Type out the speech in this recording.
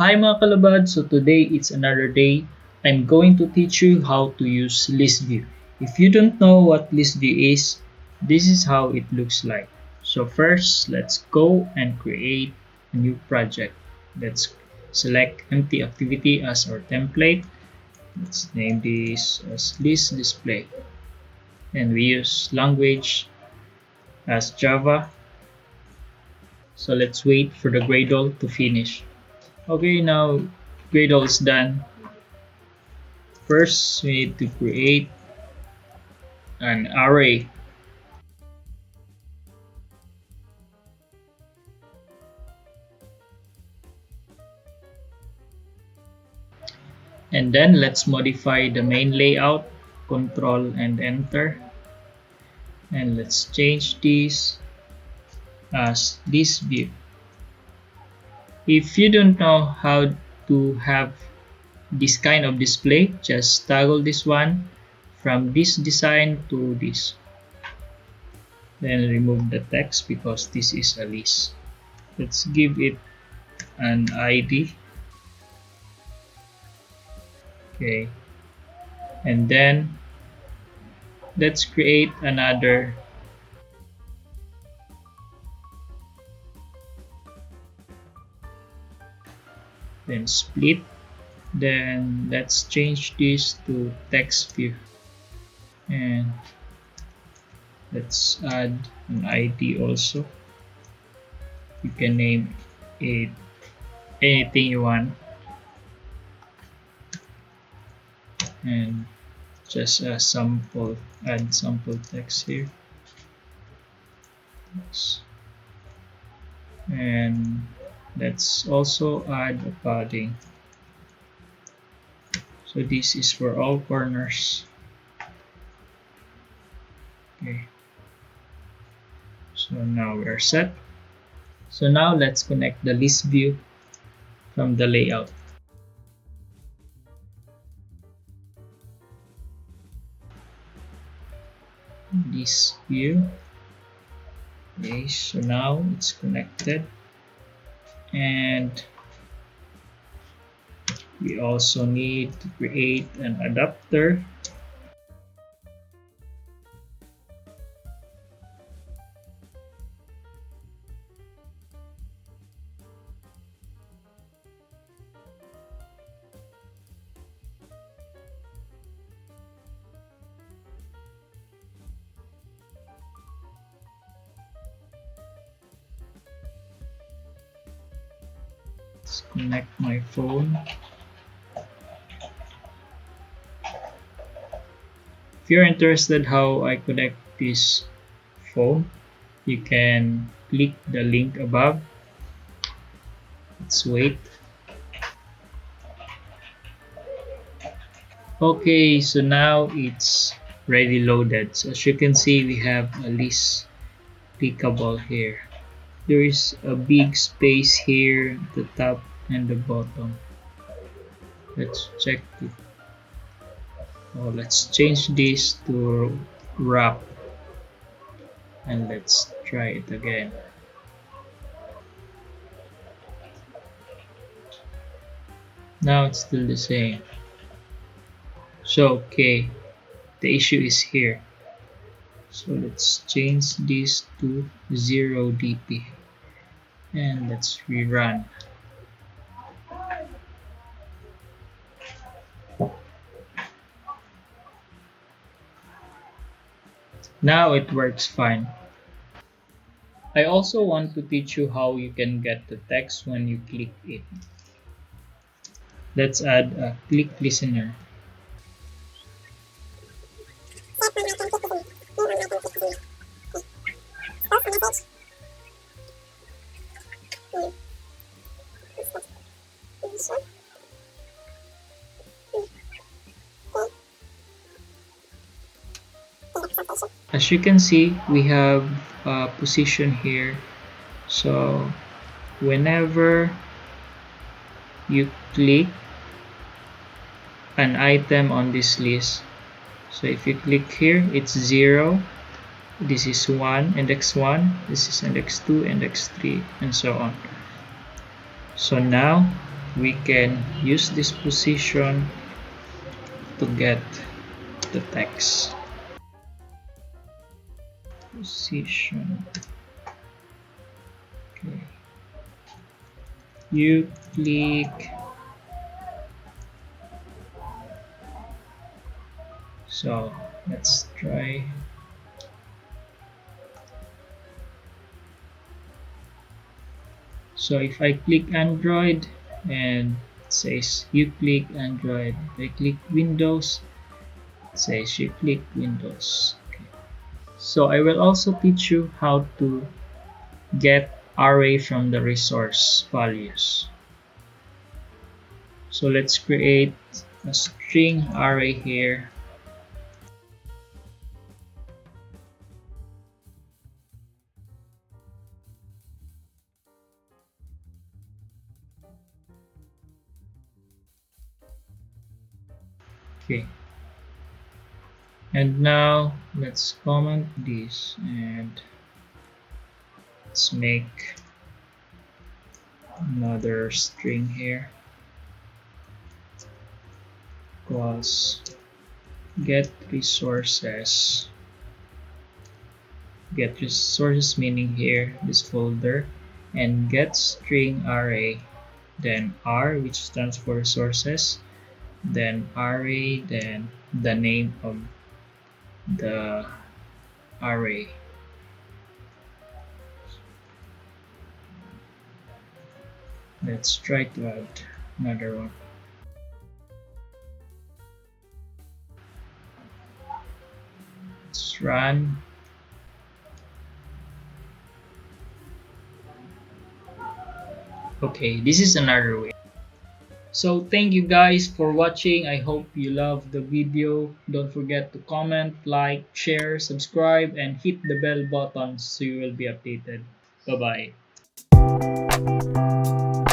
Hi mga kalabad, so today it's another day. I'm going to teach you how to use ListView. If you don't know what ListView is, this is how it looks like. So first, let's go and create a new project. Let's select empty activity as our template. Let's name this as list display. And we use language as Java. So let's wait for the Gradle to finish. Okay, now Gradle is done. First, we need to create an array. And then let's modify the main layout, Control and Enter. And let's change this as this view. If you don't know how to have this kind of display, just toggle this one from this design to this. Then remove the text because this is a list. Let's give it an ID. Okay. And then let's create another then split. Then let's change this to text view. And let's add an ID also. You can name it anything you want. And just a sample, add sample text here. And let's also add a padding. So this is for all corners. Okay. So now we're set. So now let's connect the list view from the layout. This view. Okay, so now it's connected. And we also need to create an adapter. Let's connect my phone. If you're interested how I connect this phone, you can click the link above. Let's wait. Okay, so now it's ready loaded. So as you can see, we have a list clickable here. There is a big space here at the top and the bottom. Let's check it. Oh, let's change this to wrap. And let's try it again. Now it's still the same. So okay, the issue is here. So let's change this to 0 dp. And let's rerun. Now it works fine. I also want to teach you how you can get the text when you click it. Let's add a click listener. As you can see, we have a position here. So whenever you click an item on this list, so if you click here, it's 0, this is 1, index 1, this is index 2, index 3, and so on. So now we can use this position to get the text. Position. Okay. You click. So let's try. So if I click Android and it says you click Android, if I click Windows, it says you click Windows. Okay. So I will also teach you how to get array from the resource values. So let's create a string array here. Okay. And now let's comment this and let's make another string here. Plus get resources. Get resources meaning here this folder, and get string array, then R, which stands for resources, then array, then the name of the array. Let's try to add another one. Let's run. Okay, this is another way. So thank you guys for watching. I hope you loved the video. Don't forget to comment, like, share, subscribe, and hit the bell button so you will be updated. Bye bye.